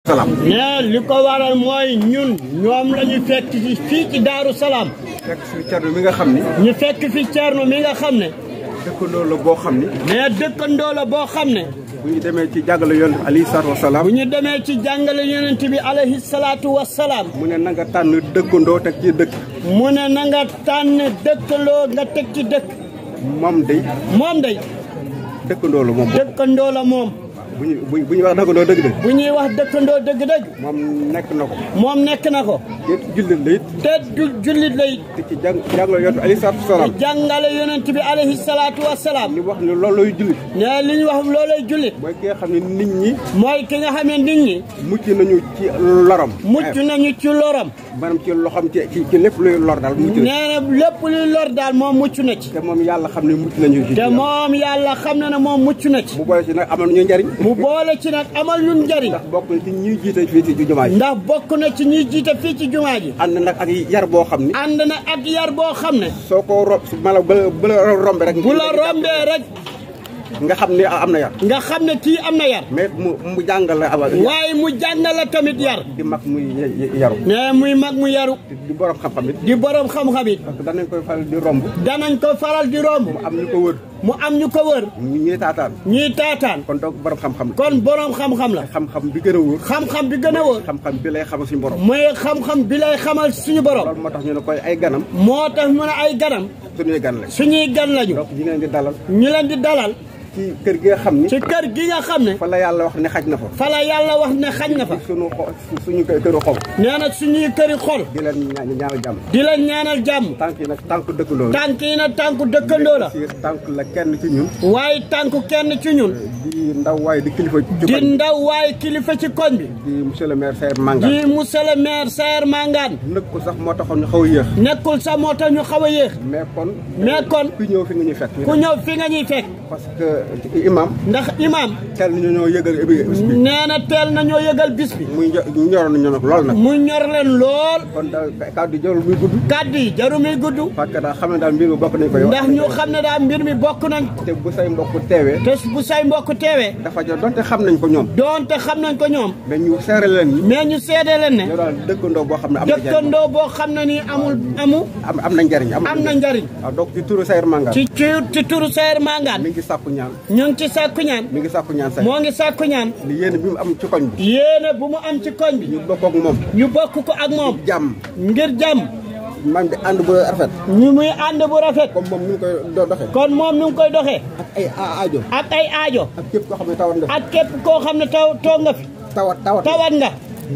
salaam. ne li ko waral mooy ñun ñoom la ñu fekk fii ci Daaru Salaam. fekk fi Cerno mi nga xam ni. ñu fekk fi Cerno mi nga xam ne. dëkkandoo la boo xam ni. ne dëkkandoo la boo xam ne. bu ñu demee ci jàngale yonent alayhi salaatu wa salaam. bu ñu demee ci jàngale yonent bi alayhi salaatu wa salaam. mu ne na nga tànn dëkkandoo teg ci dëkk. mu ne na nga tànn dëkkandoo nga teg ci dëkk. moom day. moom day. dëkkandoo la moom. dëkkandoo la moom. bu ñuy wax dëkkandoo dëgg-dëgg. bu ñuy wax dëkkandoo dëgg-dëgg. moom nekk na ko. moom nekk na ko. te jullit la it. te jullit la it. te ci jàngale yonent alayhi salaatu wa salaam. te jàngale yonent bi alayhi salaatu wa salaam. li wax ne loolooy jullit. ne li ñu wax loolooy jullit. mooy ki nga xam ne nit ñi. mooy ki nga xam ne nit ñi. mucc nañu ci loram. mucc nañu ci loram. maanaam ci loxam ci lépp luy lor daal mucc na. nee na lépp luy lor daal moom mucc na ci. te moom yàlla xam ne mucc nañu ci. te moom yàlla xam na ne moom mucc na ci. mu boole ci nag amal ñu njariñ. mu boole ci nag amal ñun njariñ. ndax bokk na ci ñuy jiite fii ci jumaa ji. ndax bokk na ci ñuy jiite fii ci jumaa ji. ànd nag ak yar boo xam ni. ànd na ak yar boo xam ne. soo ko mala bu la rombe rek. bu la rombee rek. nga xam ne am na yar. nga xam ne kii am na yar. mais mu jàngal la abal. waaye mu jàngal la tamit yar. di mag muy yaru. mais muy mag mu yaru. di borom xam-xam it. di borom xam-xam it. parce que danañ koy faral di romb. danañ ko faral di romb. mu am ñu ko wër. mu am ñu ko wër. ñuy taataan. ñuy taataan. kon donc borom xam-xam la. kon borom xam-xam la. xam-xam bi gën a wóor. xam-xam bi gën a wóor. xam-xam bi lay xamal suñu borom. mooy xam-xam bi lay xamal suñu borom. loolu moo tax ñu ne koy ay ganam. moo tax mu ne ay ganam. suñuy gan lañ. suñuy gan lañu. donc ñu leen di dalal. ñu leen di dalal. ci kër gi nga xam ni. ci kër gi nga xam ne. fa la yàlla wax ne xaj na fa. fa la yàlla wax ne xaj na fa. suñu këru xol. nee na suñuy këri xol. di leen ñaanal jàmm. di leen ñaanal jàmm. tànk yi nag tànku dëkkandoo la. tànk yi nag tànku dëkkandoo la. tànk la kenn ci ñun. waaye tànku kenn ci ñun. di ndaw waaye di kilifa ci koñ bi. di ndaw waaye kilifa ci koñ bi. di monsieur le maire Saër Mangane. di monsieur le maire Saër Mangane. nekkul sax moo taxoon ñu xaw a yéex. nekkul sax moo tax ñu xaw a yéex. mais kon. ku ñëw fi nga ñuy fekk. ku ñëw fi nga ñuy fekk. parce que imam. ndax imam. teel nañu ñoo yëgal bis bi. nee na teel nañoo yëgal bis bi. muy ñoroon nañu nag lool nag. mu ñor leen lool. kon daal kàddu yi jarul muy gudd. kàddu yi jarul muy gudd. parce que daal xam ne daal mbir mi bokk nañ ko yow. ndax ñu xam ne daal mbir mi bokk nañ ko. te bu say mbokk teewee. te bu say mbokk teewee. dafa jot donte xam nañ ko ñoom. donte xam nañ ko ñoom. mais ñu seere leen ni. mais ñu seede leen ne. yow daal dëkkandoo boo xam ne am na njariñ. dëkkandoo boo xam ne nii am na njariñ. am na njariñ. waaw donc ci turu Saër Mangane. ci turu Saër Mangane. mi ngi sàkku ñaan. ñu ngi ci sàkku ñaan. mi ngi sàkku ñaan Saër. moo ngi sàkku ñaan. li yéene bi mu am ci koñ bi. yéene bu mu am ci koñ bi. ñu bokk ak moom. ñu bokk ko ak moom. jàmm. ngir jàmm. man di ànd bu rafet. ñu muy ànd bu rafet. comme moom ni mu koy doxee. kon moom ni mu koy doxee. ak ay aajo. ak ay aajo. ak képp koo xam ne tawat nga fi. ak képp koo xam ne toog nga fi. tawat nga.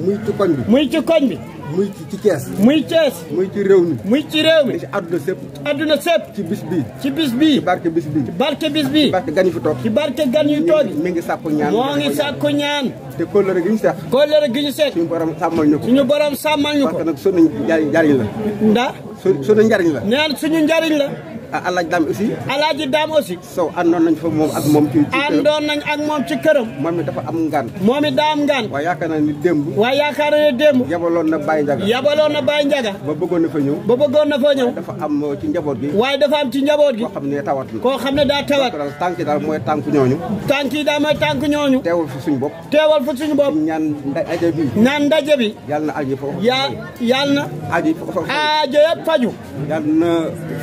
muy ci koñ bi. muy ci koñ bi. muy ci Thiès. muy Thiès. muy ci réew mi. muy ci réew mi. ci àdduna sépp. àdduna sépp. ci bis bii. ci bis bii. ci barke bis bii. ci barke bis bii. ci barke gan yi fi toog. ci barke gan yu toog. mi ngi sàkku ñaan. moo ngi sàkku ñaan. te kóllëre gi ñu seq. kóllëre gi ñu seq. suñu borom sàmmal ñu ko. suñu borom sàmmal ñu ko. parce que nag suñu njariñ la. ndax. suñu njariñ la. neen suñu njariñ la. Alaaji Daam aussi. Alaaji Daam aussi. Sow àndoon nañ fa moom ak moom ci àndoon nañ ak moom ci këram. moom it dafa am ngaan. moom it daa am ngaan. waaye yaakaar naa ni démb. waaye yaakaar naa ne démb. yabaloon na Baye Ndiaga. yabaloon na Baye Ndiaga. ba bëggoon na fa ñëw. ba bëggoon na fa ñëw. dafa am ci njaboot gi. waaye dafa am ci njaboot gi. koo xam ne tawat na. koo xam ne daa tawat. tànk yi daal mooy tànk ñooñu. tànk yi daal mooy tànk ñooñu. teewal fa suñu bopp. teewal fa suñu bopp. ñaan ndaje bi. ñaan ndaje bi. yàlla na aji foofu. yàlla na. aji foofu. aajo yëpp faju. yàlla na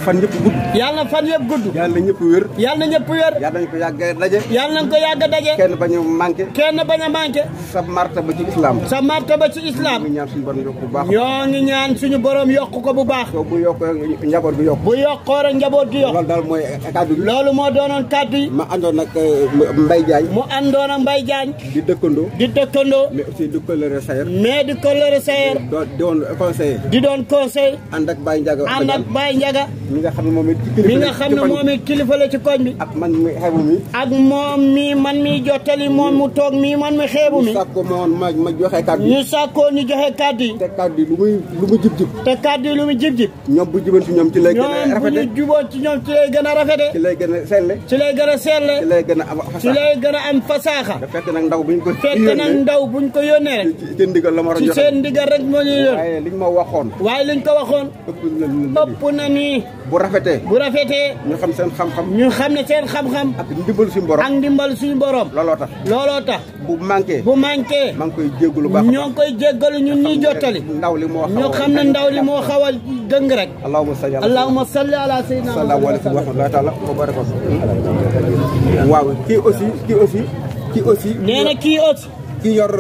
fan yëpp gudd. yàlla na fan yëpp gudd. yàlla na ñëpp wér. yàlla na ñëpp wér. yàlla nañu ko yàgg a daje. yàlla nañu ko yàgg a daje. kenn bañ a manqué. kenn bañ a manqué. sa martaba ci islam. sa martaba ci islam. ñoo ngi ñaan suñu borom yokk bu baax. ñoo ngi ñaan suñu borom yokk ko bu baax. bu yokkoo njaboot gi yokk. bu yokkoo rek njaboot gi yokk. loolu daal mooy kàddu gi. loolu moo doonoon kàddu yi. ma àndoon ak Mbaye Diagne. mu àndoon ak Mbaye Diagne. di dëkkandoo. di dëkkandoo. mais aussi di kóllëre Saër. mais di kóllëre Saër. doon conseiller. di doon conseil. ànd ak Baye Ndiaga. ànd ak Baye Ndiaga. mi nga xam ne moom it ci mi nga xam ne moom it kilifa la ci koñ bi. ak man mi xeebu mi. ak moom mi man mi jottali moom mu toog mi man mi xeebu mi. ñu sàkkoo ma joxe kàddu yi. ñu sàkkoo ñu joxe kàddu yi. te kàddu yi lu mu jib jib. te kàddu yi lu mu jib jib. ñoom bu juboon ci ñoom ci lay gën a rafete. ñoom bu ñu juboon ci ñoom ci lay gën a rafete. ci lay gën a selle. ci lay gën a selle. ci lay gën a am fasaaxa. ci lay gën a am fasaaxa. da fekk nag ndaw buñ ko fekk nag ndaw buñ ko yónnee rek. ci seen ndigal la ma war a ci joxe. seen ndigal rek moo ñuy yor. waaye liñ ma waxoon. waaye liñ ko waxoon. ëpp na nii. bu rafetee ñu xam seen xam-xam ñu xam ne seen xam-xam ak ndimbal suñu borom ak ndimbal suñu borom looloo tax bu manqué maa ngi koy jéggalu baax ñoo ngi koy jéggalu ñun ñuy jottali ndaw li moo ñoo xam ne ndaw li moo xaw a dëng rek allahumma salli ala sayyidina salaamaaleykum wa rahmatullahi taala wa barakatuh waaw kii aussi nee na kii aussi kii yor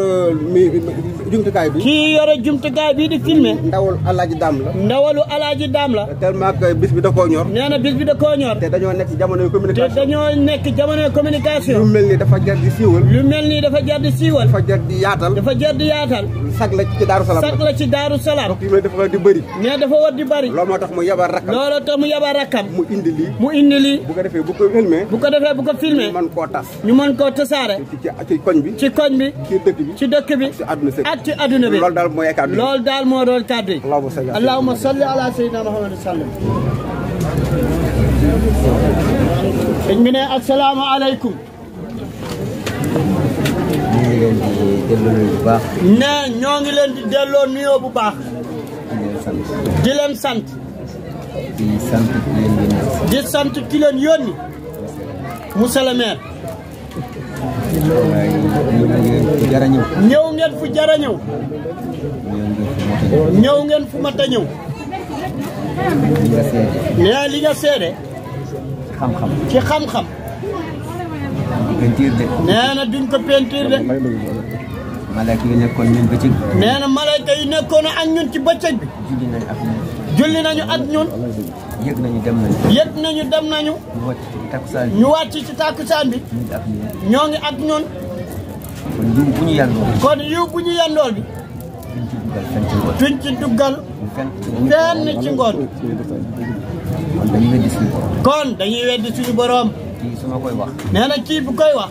jumtukaay bi. kii yore jumtukaay bii di filmer. ndawal alaaji daam la. ndawalu alaaji daam la. tellement que bis bi da koo ñor. nee na bis bi da koo ñor. te dañoo nekk ci jamonoy communication. te dañoo nekk jamonoy communication. lu mel ni dafa jar di siiwal. lu mel ni dafa jar di siiwal. dafa jar di yaatal. dafa jar di yaatal. sag la ci Daaru Salaam. sag la ci Daaru Salaam. donc yu mel dafa war di bëri. nee dafa war di bëri. loolu moo tax mu yabal rakkam. looloo tax mu yabal rakkam. mu indi lii. mu indi lii. bu ko defee bu ko filmé. bu ko defee bu ko filmé. ñu mën koo tas. ñu mën koo tasaare. ci koñ bi. ci koñ bi. ci dëkk bi. ci dëkk bi. ak ci adduna bi. loolu daal mooy kàddu yi. loolu daal moo doon kàddu yi. allahumma salli ala sayyidina Muhammad sallam. sëñ bi ne asalaamaaleykum. ñu ngi leen di delloo nuyu bu baax. nee ñoo ngi leen di delloo nuyoo bu baax. di leen sant. di sant ki leen yónni. monsieur le maire. ñëw ngeen fu jar a ñëw. ñëw ngeen fu mat a ñëw. nee li nga seede. xam-xam ci xam-xam. peinture de. nee na duñ ko peinture de. malayka yi nekkoon ñun bëccëg. nee na malayka yi nekkoon ak ñun ci bëccëg bi. julli nañu ak ñun. yëg nañu dem nañu. yëg nañu dem nañu. ñu wàcc ci takkusaan bi. ñoo ngi ak ñun. kon yiw bu ñu yandool. kon yiw bu ñu yandool bi. duñ ci duggal. fenn ci ngoon. kon dañuy weddi suñu borom. kii su ma koy wax. nee na kii bu koy wax.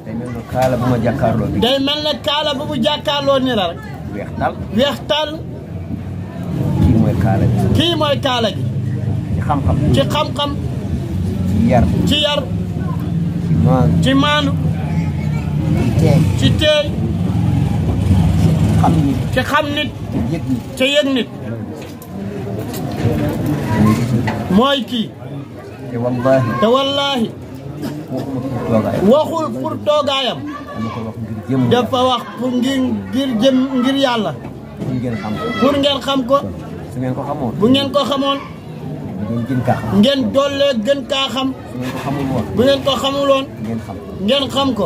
day mel ne kaala bu ma jàkkaarloo bi. day mel ne kaala bu mu jàkkaarloo ni la rek. weex tal. weex tal. kii mooy kaala gi. kii mooy kaala gi. ci xam-xam. ci xam-xam. ci yar. ci yar. ci maandu. ci maandu. ci teey. ci teey. xam nit. ci xam nit. ci yëg nit. ci yëg nit. mooy kii. te wallaahi. te wallaahi. waxul pour toogaayam. dafa wax pour ngir yàlla. pour ngeen xam ko. pour ngeen xam ko. su ngeen ko xamoon. bu ngeen ko xamoon. ngeen gën kaa xam. ngeen dollee gën kaa xam. su ngeen ko xamul woon. bu ngeen ko xamul woon. ngeen xam. ngeen xam ko.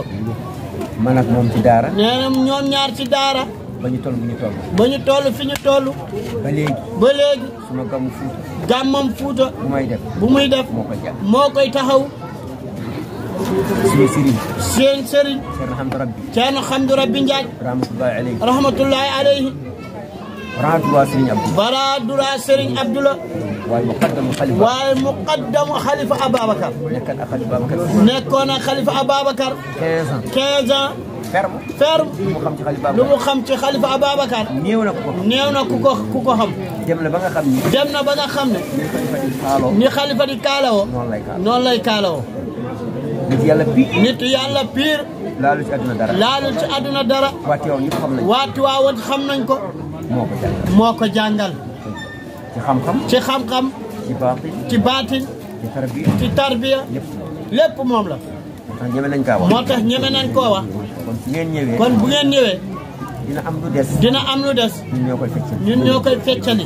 man ak moom ci daara. nee na ñoom ñaar ci daara. ba ñu toll bu ñu toll. ba ñu toll fi ñu toll. ba léegi. ba léegi. suma gàmmu Fuuta. gàmmam Fuuta. bu may def. moo koy jàpp. moo koy taxaw. suñu sëriñ. seen sëriñ. Ceerno Hamdu Rabbi. Ceerno Hamdu Rabbi Njaay. rahmatullahi alayhi. rahmatullahi alayhi. Baradura Serigne Abdou. Baradura Serigne Abdoula. waaye muqaddamu xalifa. waaye muqaddamu xalifa Ababacar. nekkoon ak xalifa Ababacar. nekkoon ak xalifa Ababacar. 15 ans. 15 ans. ferme. lu mu xam ci xalifa Ababacar. néew na ku ko. néew na ku ko xam. dem na ba nga xam ni. dem na ba nga xam ne. ni xalifa di kaalawoo. noonu lay kaalawoo. nit yàlla pire. nit yàlla pire. laalu ci àdduna dara. laalu ci àdduna dara. waa Tiwaawan ñëpp xam nañ ko. waa Tiwaawan xam nañ ko. moo ko jàngal. ci xam-xam. ci xam-xam. ci baatin. ci baatin. ci tarbiya. ci tarbiya. lépp moom la. ñeme nañ kaa wax. moo tax ñeme nañ koo wax. kon bu ngeen ñëwee. kon bu ngeen ñëwee. dina am lu des. dina am lu des. ñun ñoo koy feccali. ñun ñoo koy feccali.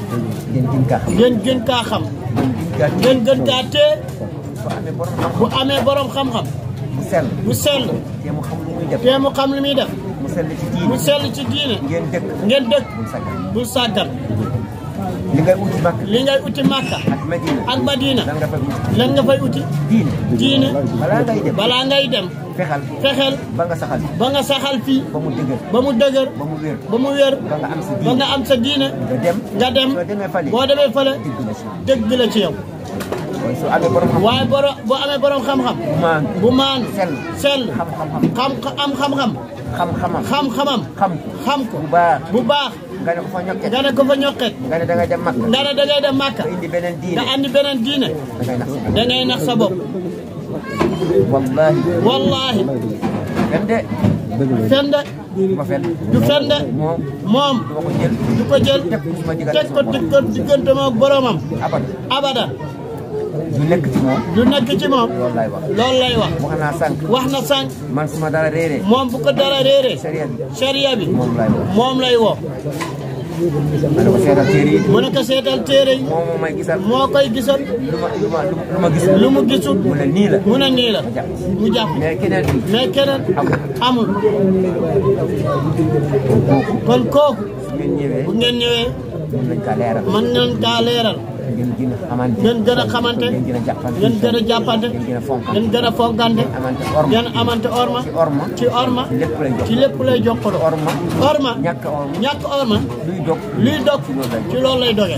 ngeen gën kaa xam. ngeen gën kaa xam. ngeen gën kaa tee. bu amee borom xam-xam. bu sell. te mu xam lu muy def. te mu xam lu muy def. mu sell ci diine. mu sell ci diine. ngeen dëkk. bu sàggan. li ngay uti Makka. li ngay uti Makka. ak Madina. lan nga fay uti. diine. balaa ngay dem. fexeel. ba nga saxal fii. ba mu dëgër. ba mu wér. ba nga am sa diine. nga dem. boo demee fële. dëgg la ci yow. waaye boo amee borom xam-xam. bu maan. sell. am xam-xam. xam-xamam. xam ko. bu baax. nga ne ko fa ñokket. nga ne ko fa ñokket. nga ne dangay dem Makka. nga ne dangay dem Makka. nga indi beneen diine. nga andi beneen diine. dangay nax sa bopp. wallaahi. fende. du fende. moom. du ko jël. teg ko diggante moom boromam. abada. du nekk ci moom. du nekk ci moom. loolu lay wax. loolu lay wax. wax naa sànq. wax na sànq. man su ma dara réeree. moom bu ko dara réeree. sariya bi. moom lay woo. ma ne ko seetal téere yi. mu ne ko seetal téere yi. moo may gisal. moo koy gisal. lu ma gisul. lu mu gisul. mu ne nii la. mu ne nii la. mu jàpp. mais keneen amul. kon kooku. bu ngeen ñëwee. mën nañ kaa leeral. ngeen gën a xamante. ngeen gën a xamante. ngeen gën a jàppante. ngeen gën a fonkante. ngeen amante orma. ci orma. ci lépp lay jokkaloo. orma. ñàkk orma. luy dog. ci loolu lay doge.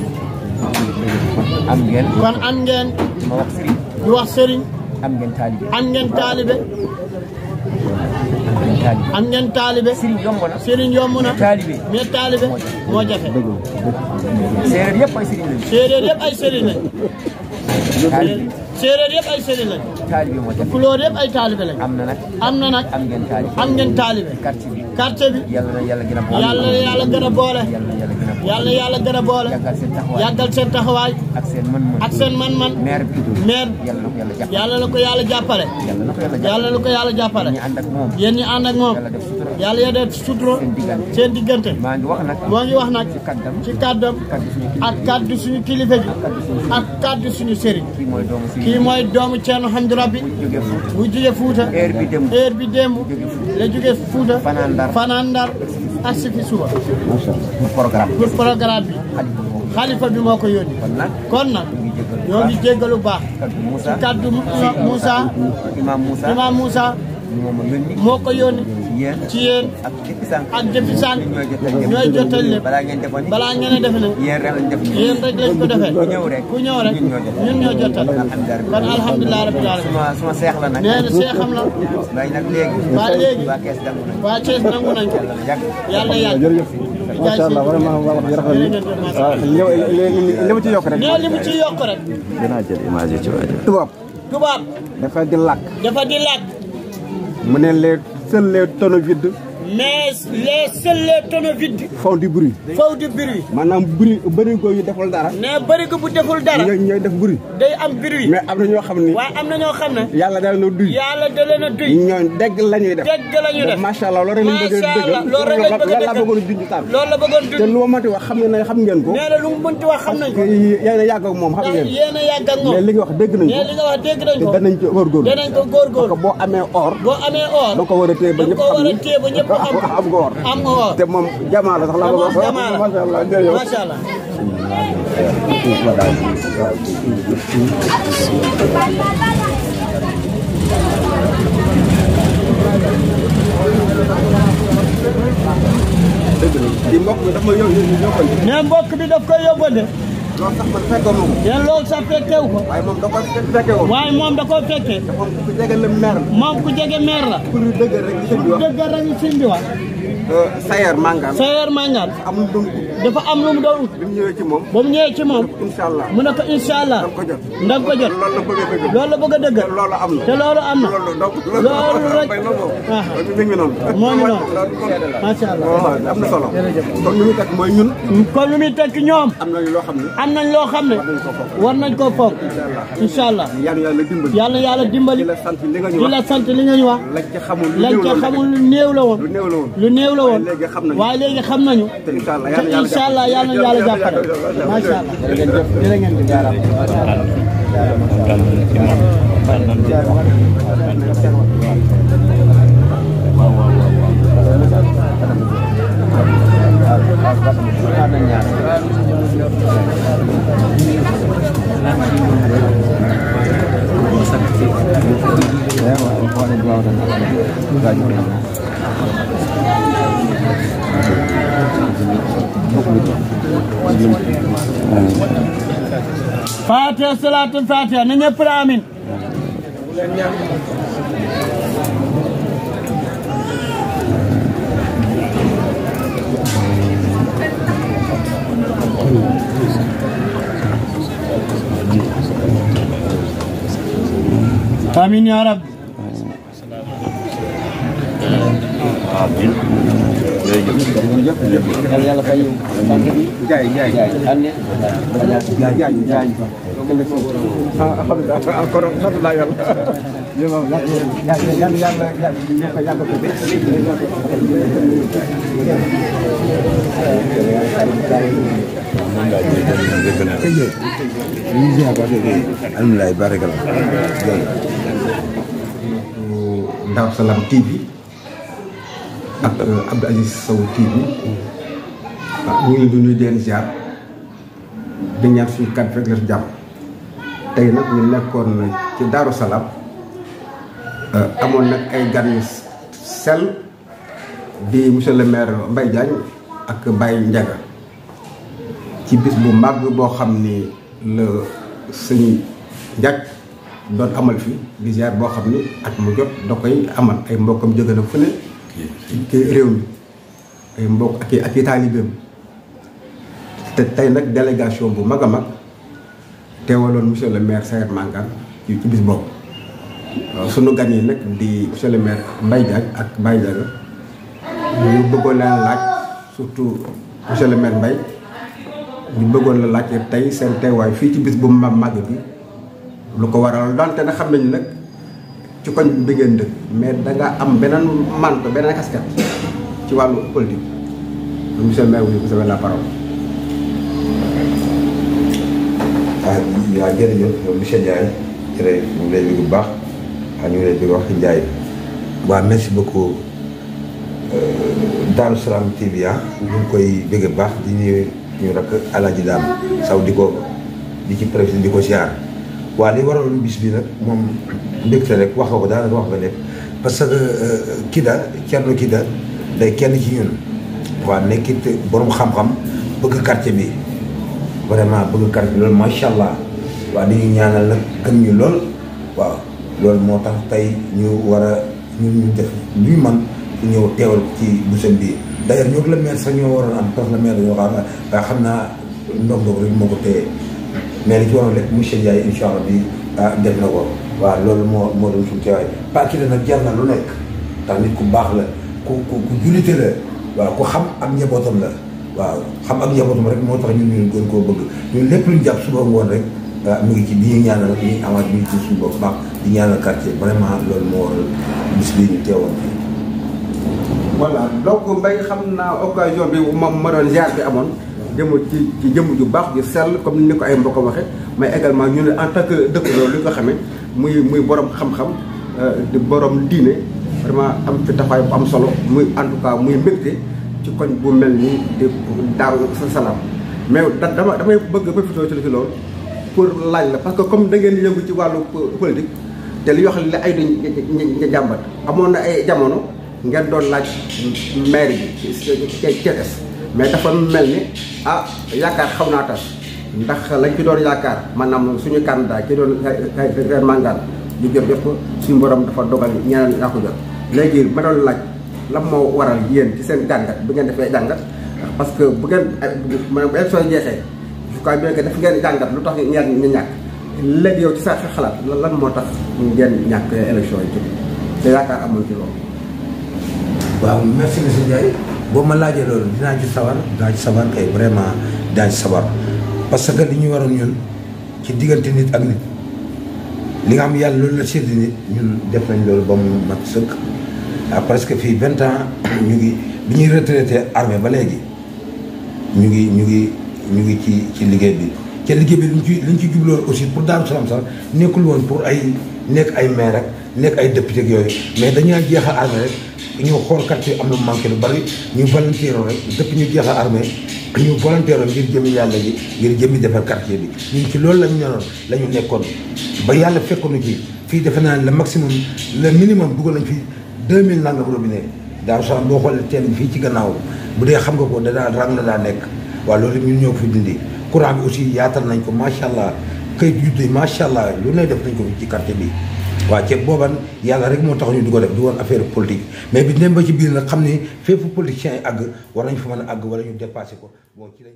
am ngeen. kon am ngeen. ma wax sëriñ. du wax sëriñ. am ngeen taalibe. am ngeen taalibe. am ngeen taalibe. sëriñ yomb na. sëriñ yomb na. mais taalibe moo jafe. séeréer yëpp ay sëriñ lañu. séeréer yëpp ay sëriñ lañu. séeréer yëpp ay sëriñ lañu. taalibe moo jafe. couleur yëpp ay taalibe lañu. am na nag. am ngeen taalibe. quartier bi. yàlla gën a boole. yàlla gën a boole. yàggal seen taxawaay. ak seen man-man. maire yàlla na ko yàlla jàppale. yàlla na ko yàlla jàppale. yéen ñi ànd ak moom. yàlla ya def sutura. seen diggante. moo ngi wax nag. ci kàddam. ak kàddu suñu kilifa gi. ak kàddu suñu sëriñ. kii mooy doomu Ceerno Hamdu Rabbi. bu jóge Fuuta. heure bi démb. la jóge Fuuta. fanaan Ndar ak si fi suba. pour programme bi. xalifa bi moo ko yónni. kon nag ñoo ngi jéggalu baax. ci kaddu Moussa. Imam Moussa. moo ko yónni. ci yéen ak depuis sànq ñooy jottali lépp balaa ngeen a defe ne yéen rek lañ ko defee ku ñëw rek ñun ñoo jottali kon alhamdulilah rabbil alamin suma seex la nag nee na seexam la waaye nag léegi waa Thiès nangu nañ ko yàlla yàgg macha allah vraiment wax dëgg li mu ci yokk rek. nee li mu ci yokk rek. dinaa jël image yi ci waaj. tubaab. dafa di làkk. mu ne seuls les tonneaux vides. mais seuls les tonneaux vides. font du bruit. maanaam bërigo yu deful dara. mais bërigo bu deful dara. ñooy def bruit. day am bruit. mais am na ñoo xam ni. waaye am na ñoo xam ne. yàlla da leen a duy. ñooñu dégg la ñuy def. macha allah loolu rek lañ bëgg a dégg. loolu la bëggoon a junj taal. loolu la bëggoon junj. te lu ma mënti wax xam ngeen ko. nee na lu mu mënti wax xam nañ ko. yéen a yàgg ak moom xam ngeen. yéen a yàgg ak moom. mais li nga wax dégg nañ ko. te danañ ko góorgóorlu. parce que boo amee or. da ko war a téye ba ñëpp xam ni am nga or. te moom jamaa la sax la ko wax. macha allah jërëjëf macha allah. di mbokk bi daf ma yóbbante. mais mbokk bi daf koy yóbbante. loolu sax man fekkoo ma ko. mais loolu sax fekkewu ko. waaye moom da ko fekke woon. waaye moom da koo fekkee. te moom ku jege la maire. moom ku jege maire la. pour dëggal rek li sëñ bi wax. dëggal rek li sëñ bi wax. Sayer Mangane. amul dafa am lu mu doon ut. bi mu ñëwee ci moom. ba mu ñëwee ci moom. incha allah mu ne ko incha allah. ndam ko jot. loolu la bëgg a dëggal. te loolu am na. loolu rek. mi ngi noonu. moo ngi noonu. macha allah. am na solo. kon li muy tekk mooy ñun. kon li muy tekk ñoom. am nañ loo xam ne. am nañ loo xam ne. war nañ koo foog. incha allah. yàlla yàlla dimbali. di la sant li nga ñu wax. di la sant li nga ñu wax. lañ ca xamul lu néew la woon. lu néew la woon. waaye léegi xam nañu. te incha allah yàlla na yàlla jàppale. macha allah. jërë ngeen jëf Fatiha salaatul Fatiha na ñëpp la amin. Amin ya Rabbi. Amin. Yàlla fay yow. Jaay. alhamdulilah encore sant naa yàlla yow moom yàlla alhamdulilah barakal Darou Salam TV ak Abdou Aziz Sow TV ñu ngi leen di leen ziar di ñaan suñu kàddu rek la jàpp tey nag ñu nekkoon ci Darou Salam amoon nag ay gan yu sell di monsieur le maire Mbaye Diagne ak Baye Ndiaga ci bis bu màgg boo xam ni la sëñ Ndiaye doon amal fi di ziar boo xam ni at mu jot da koy amal ay mbokkam jóge na fu ne ci réew mi ay mbokk ak i taalibeem te tey nag délégation bu mag a mag teewaloon monsieur le maire Sayer Mangane ci bis boobu sunu gan yi nag di monsieur le maire Mbaye Diagne ak Baye Ndiaga ñu bëggoon leen laaj surtout monsieur le maire Mbaye ñu bëggoon la laaj tey seen teewaay fii ci bis bu màgg bi lu ko waral donte na xam nañu nag ci koñ bi ngeen dëkk mais danga am beneen manto beneen casquette ci wàllu politique monsieur le maire vous avez la parole. waaw jërëjëf monsieur Ndiaye jërëjëf ñu ngi lay bëgg bu baax ñu ngi lay bëgg wax Ndiaye waaw merci beaucoup Darou Salam TV ñu ngi koy bëgg baax di ñu rakk Alaaji Daam Saw di ci président di ko ziar waaw li waraloon bis bi nag moom mbégte rek wax nga ko daanaka wax nga lépp parce que Kida Thierno Kida day kenn ci ñun waaw nekkit borom xam-xam bëgg quartier bi vraiment bëgg quartier bi loolu macha allah waaw dañuy ñaanal nag gën ñu lool waaw loolu moo tax tey ñu war a ñu def luy man fu ñëw teewal ci busam bi d'ailleurs ñoo ko la maire sax ñoo waroon am parce que la maire dañoo xam waaye xam naa ndog-ndog rek moo ko téye mais li ci waroon rek monsieur Ndiaye incha allah bi def na ko waaw loolu moo doon suñu teewaay pas ki nag jar na lu nekk ndax nit ku baax la ku jullite la waaw ku xam ak njabootam la waaw xam ak njabootam rek moo tax ñun ñu gën koo bëgg ñun lépp luñ jàpp suba ngoon rek mu ngi ci di ñu ñaanal ak ñuy amaat ñu ci suñu bopp baax di ñaanal quartier vraiment loolu moo waral bis bii ñu teewoon fii. voilà donc Mbaye xam naa occasion bi ma doon ziar bi amoon jëm ci jëmm ju baax ju sell comme ni ko ay mbokk waxe mais également ñu ne en tant que dëkkandoo li ko xamee muy borom xam-xam di borom diine vraiment am fi taxawaay bu am solo muy en tout cas muy mbégte ci koñ bu mel nii di Darou Salam mais damay bëgg profité ci loolu pour laaj la parce que comme da ngeen yëngu ci wàllu politique te li wax li ay duñ jàmbat amoon na ay jamono ngeen doon laaj maire bi Thiès mais dafa mel ni yaakaar xaw naa tas ndax lañ ci doon yaakaar maanaam suñu candidat ki doon Sayer Mangane ñu jot ko suñu borom dafa dogal ñeneen yaa ko jot léegi ma doon laaj lan moo waral yéen ci seen jàngat bu ngeen defee jàngat parce que bu ngeen maanaam bu élection jeexee je crois bien que daf ngeen jàngat lu tax ñeen ñu ñàkk léegi yow ci sa xalaat lan moo tax ngeen ñàkk élection yi te yaakaar amul ci loolu. waaw merci monsieur Ndiaye boo ma laajee loolu dinaa ci sawar kay vraiment dinaa ci sawar parce que li ñu waroon ñun ci diggante nit ak nit li nga xam yàlla loolu la séddi nit ñun def nañ loolu ba mu mat sëkk presque fii 20 ans ñu ngi bi ñuy retraité armée ba léegi ñu ngi ci liggéey bi te liggéey bi liñ ci jubloon aussi pour Darou Salam sax nekkul woon pour nekk ay maire rek nekk ay député ak yooyu mais dañaa jeexal armée rek ñu xool quartier am na manqué lu bari ñu volontaire rek depuis ñu jeexal armée ñu volontaire ngir jëmi yàlla ji ngir jëmi defar quartier bi ñun ci loolu lañu ñoroon la ñu nekkoon ba yàlla fekkoonu ci fii defe naa le maximum le minimum dugal nañ fi 2000 nangam robinet Darou Salam boo xoolee teen bi fii ci gannaaw bu dee xam nga ko danaa rang la daa nekk waaw loolu ñun ñoo ko fi dindi courant bi aussi yaatal nañ ko macha allah kayit juddu macha allah lu ne def nañ ko fi ci quartier bi waaw ceeb booban yàlla rek moo tax ñu di ko def du woon affaire politique mais bi dem ba ci biir nag xam ni fépp politicien yi àgg war nañ fa mën a àgg wala ñu dépassé ko bon ci lañ